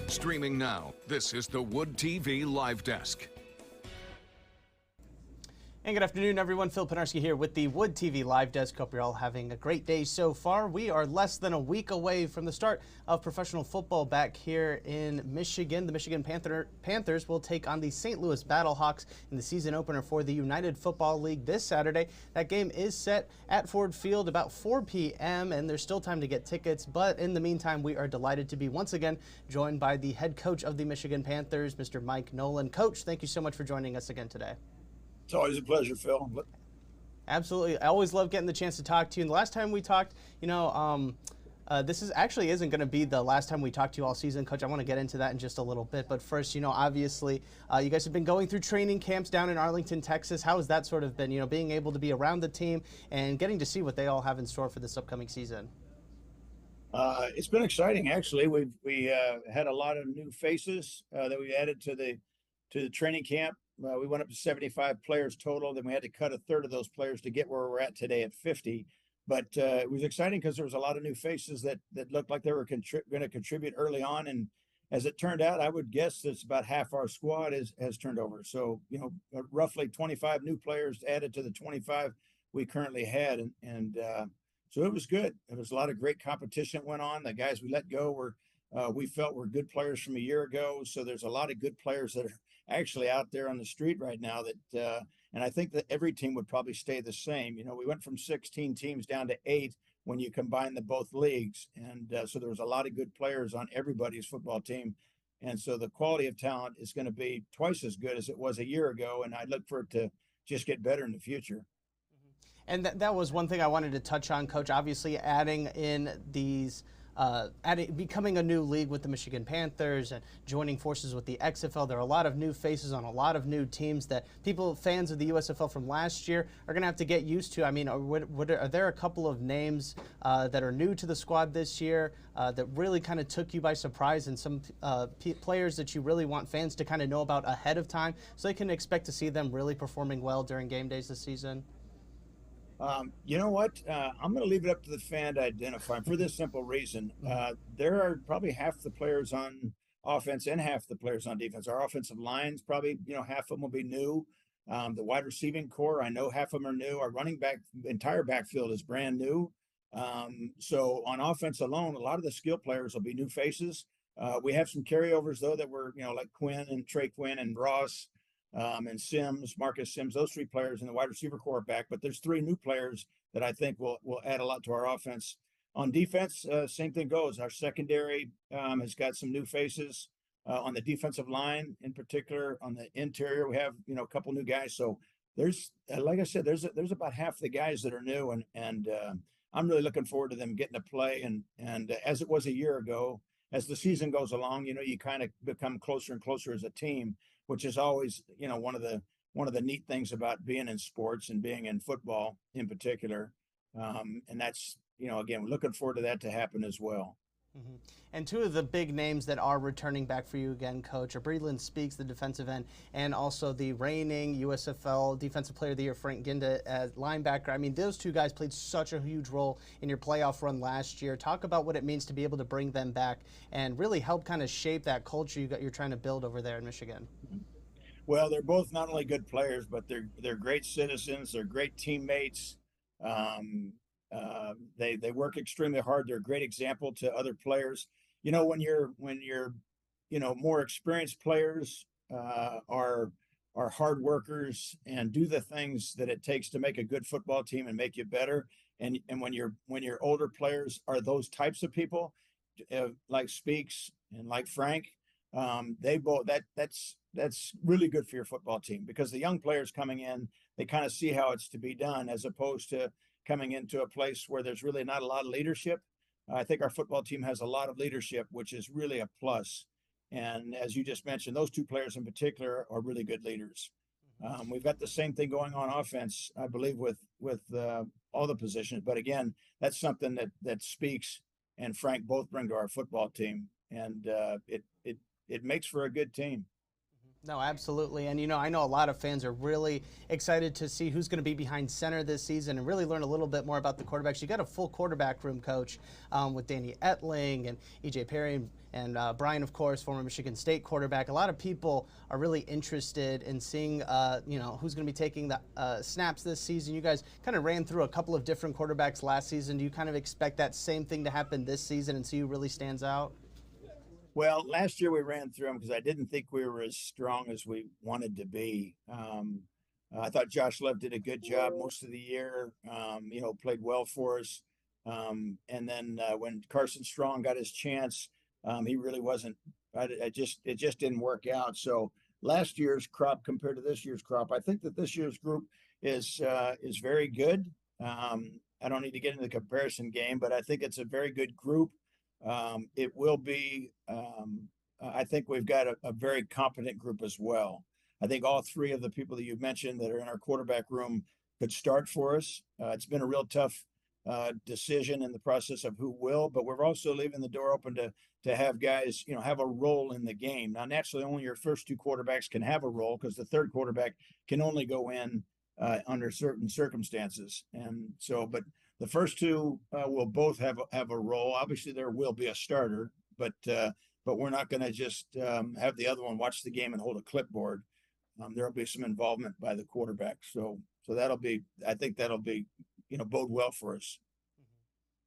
Streaming now, this is the Wood TV Live Desk. And good afternoon, everyone. Phil Penarski here with the Wood TV Live Desk. Hope you're all having a great day so far. We are less than a week away from the start of professional football back here in Michigan. The Michigan Panthers will take on the St. Louis Battlehawks in the season opener for the United Football League this Saturday. That game is set at Ford Field about 4 p.m., and there's still time to get tickets. But in the meantime, we are delighted to be once again joined by the head coach of the Michigan Panthers, Mr. Mike Nolan. Coach, thank you so much for joining us again today. It's always a pleasure, Phil. Absolutely. I always love getting the chance to talk to you. And the last time we talked, this isn't going to be the last time we talk to you all season, Coach. I want to get into that in just a little bit. But first, obviously, you guys have been going through training camps down in Arlington, Texas. How has that sort of been, being able to be around the team and getting to see what they all have in store for this upcoming season? It's been exciting, actually. We had a lot of new faces that we added to the training camp. We went up to 75 players total. Then we had to cut a third of those players to get where we're at today at 50. But it was exciting because there was a lot of new faces that looked like they were going to contribute early on. And as it turned out, I would guess that about half our squad has turned over. So, roughly 25 new players added to the 25 we currently had. So it was good. There was a lot of great competition went on. The guys we let go we felt were good players from a year ago. So there's a lot of good players that are actually out there on the street right now and I think that every team would probably stay the same. We went from 16 teams down to 8 when you combine the both leagues. And so there was a lot of good players on everybody's football team. And so the quality of talent is going to be twice as good as it was a year ago. And I look for it to just get better in the future. And that was one thing I wanted to touch on, Coach. Obviously, adding in these becoming a new league with the Michigan Panthers and joining forces with the XFL. There are a lot of new faces on a lot of new teams that fans of the USFL from last year are going to have to get used to. I mean, are there a couple of names that are new to the squad this year that really kind of took you by surprise, and some players that you really want fans to kind of know about ahead of time so they can expect to see them really performing well during game days this season? You know what? I'm going to leave it up to the fan to identify for this simple reason. There are probably half the players on offense and half the players on defense. Our offensive lines, probably, half of them will be new. The wide receiving core, I know half of them are new. Our running back, entire backfield is brand new. So on offense alone, a lot of the skill players will be new faces. We have some carryovers, though, that were, like Quinn and Trey Quinn and Ross. And Marcus Sims, those 3 players in the wide receiver core back. But there's 3 new players that I think will add a lot to our offense. On defense, same thing goes. Our secondary has got some new faces on the defensive line, in particular. On the interior, we have a couple new guys. So there's, like I said, there's about half the guys that are new, and I'm really looking forward to them getting to play. And as it was a year ago, as the season goes along, you kind of become closer and closer as a team, which is always, one of the neat things about being in sports and being in football in particular. And that's, again, we're looking forward to that to happen as well. Mm-hmm. And 2 of the big names that are returning back for you again, Coach, are Breland Speaks, the defensive end, and also the reigning USFL Defensive Player of the Year, Frank Ginda, as linebacker. I mean, those 2 guys played such a huge role in your playoff run last year. Talk about what it means to be able to bring them back and really help kind of shape that culture you're trying to build over there in Michigan. Well, they're both not only good players, but they're great citizens. They're great teammates. They work extremely hard. They're a great example to other players. When you're more experienced players are hard workers and do the things that it takes to make a good football team and make you better. And when your older players are those types of people, like Speaks and like Frank, that's really good for your football team, because the young players coming in, they kind of see how it's to be done, as opposed to coming into a place where there's really not a lot of leadership. I think our football team has a lot of leadership, which is really a plus. And as you just mentioned, those 2 players in particular are really good leaders. We've got the same thing going on offense, I believe, with all the positions. But again, that's something that Speaks and Frank both bring to our football team, and it makes for a good team. No, absolutely. And, I know a lot of fans are really excited to see who's going to be behind center this season and really learn a little bit more about the quarterbacks. You got a full quarterback room, Coach, with Danny Etling and E.J. Perry and Brian, of course, former Michigan State quarterback. A lot of people are really interested in seeing, who's going to be taking the snaps this season. You guys kind of ran through a couple of different quarterbacks last season. Do you kind of expect that same thing to happen this season and see who really stands out? Well, last year we ran through them because I didn't think we were as strong as we wanted to be. I thought Josh Love did a good job most of the year. Played well for us. And then when Carson Strong got his chance, he really wasn't. It just didn't work out. So last year's crop compared to this year's crop, I think that this year's group is very good. I don't need to get into the comparison game, but I think it's a very good group. It will be, I think we've got a very competent group as well. I think all three of the people that you've mentioned that are in our quarterback room could start for us. It's been a real tough decision in the process of who will, but we're also leaving the door open to have guys, have a role in the game. Now, naturally, only your first two quarterbacks can have a role because the third quarterback can only go in under certain circumstances. And so, but the first two will both have a role. Obviously, there will be a starter, but we're not going to just have the other one watch the game and hold a clipboard. There will be some involvement by the quarterback. So I think that'll be, bode well for us.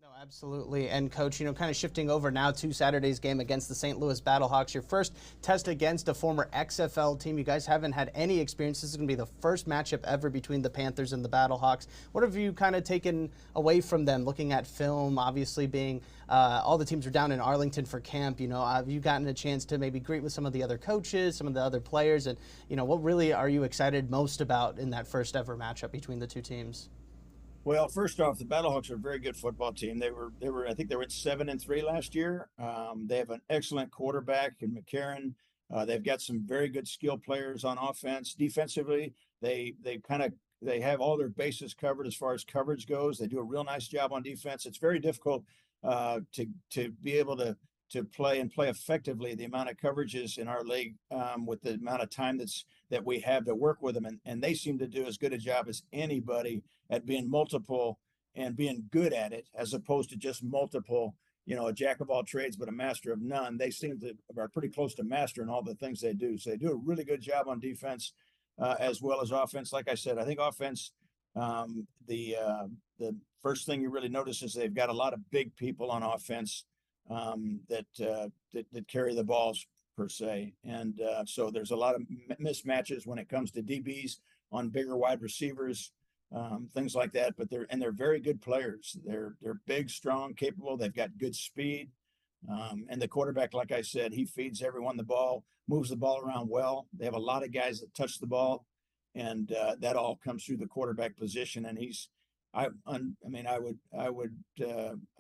No, absolutely. And Coach, kind of shifting over now to Saturday's game against the St. Louis Battlehawks, your first test against a former XFL team. You guys haven't had any experience. This is going to be the first matchup ever between the Panthers and the Battlehawks. What have you kind of taken away from them, looking at film, obviously being all the teams are down in Arlington for camp? Have you gotten a chance to maybe greet with some of the other coaches, some of the other players? And, what really are you excited most about in that first ever matchup between the two teams? Well, first off, the Battlehawks are a very good football team. I think they were at 7-3 last year. They have an excellent quarterback in McCarron. They've got some very good skill players on offense. Defensively, they have all their bases covered as far as coverage goes. They do a real nice job on defense. It's very difficult to be able to play effectively the amount of coverages in our league with the amount of time that we have to work with them. And they seem to do as good a job as anybody at being multiple and being good at it, as opposed to just multiple, a jack of all trades, but a master of none. They seem to are pretty close to master in all the things they do. So they do a really good job on defense as well as offense. Like I said, I think offense, the first thing you really notice is they've got a lot of big people on offense that carry the balls per se. And so there's a lot of mismatches when it comes to DBs on bigger wide receivers, things like that. But they're very good players. They're big, strong, capable. They've got good speed. And the quarterback, like I said, he feeds everyone the ball, moves the ball around well. They have a lot of guys that touch the ball, and that all comes through the quarterback position. And I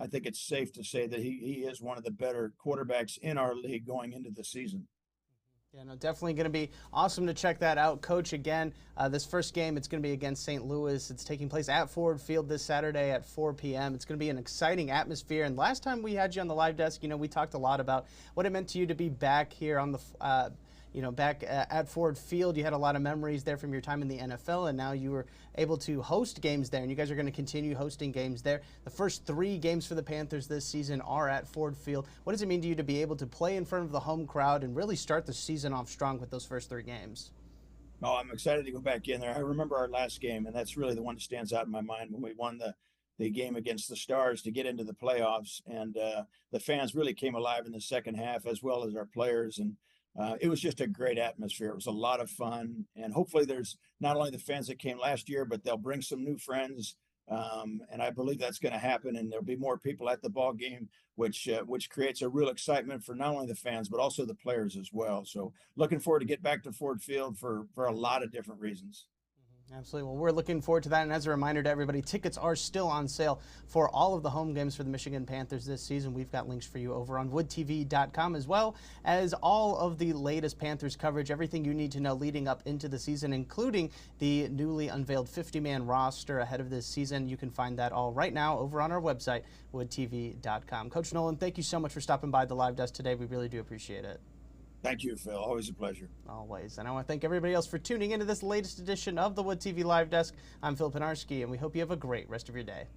think it's safe to say that he is one of the better quarterbacks in our league going into the season. Yeah, no, definitely going to be awesome to check that out. Coach, again, this first game, it's going to be against St. Louis. It's taking place at Ford Field this Saturday at 4 p.m. It's going to be an exciting atmosphere. And last time we had you on the live desk, we talked a lot about what it meant to you to be back here on the back at Ford Field. You had a lot of memories there from your time in the NFL, and now you were able to host games there, and you guys are going to continue hosting games there. The first 3 games for the Panthers this season are at Ford Field. What does it mean to you to be able to play in front of the home crowd and really start the season off strong with those first 3 games? Oh, I'm excited to go back in there. I remember our last game, and that's really the one that stands out in my mind when we won the game against the Stars to get into the playoffs. And the fans really came alive in the second half, as well as our players. And it was just a great atmosphere. It was a lot of fun. And hopefully there's not only the fans that came last year, but they'll bring some new friends. And I believe that's going to happen. And there'll be more people at the ball game, which creates a real excitement for not only the fans, but also the players as well. So looking forward to get back to Ford Field for a lot of different reasons. Absolutely. Well, we're looking forward to that. And as a reminder to everybody, tickets are still on sale for all of the home games for the Michigan Panthers this season. We've got links for you over on woodtv.com, as well as all of the latest Panthers coverage, everything you need to know leading up into the season, including the newly unveiled 50-man roster ahead of this season. You can find that all right now over on our website, woodtv.com. Coach Nolan, thank you so much for stopping by the live desk today. We really do appreciate it. Thank you, Phil. Always a pleasure. Always. And I want to thank everybody else for tuning into this latest edition of the Wood TV Live Desk. I'm Phil Pinarski, and we hope you have a great rest of your day.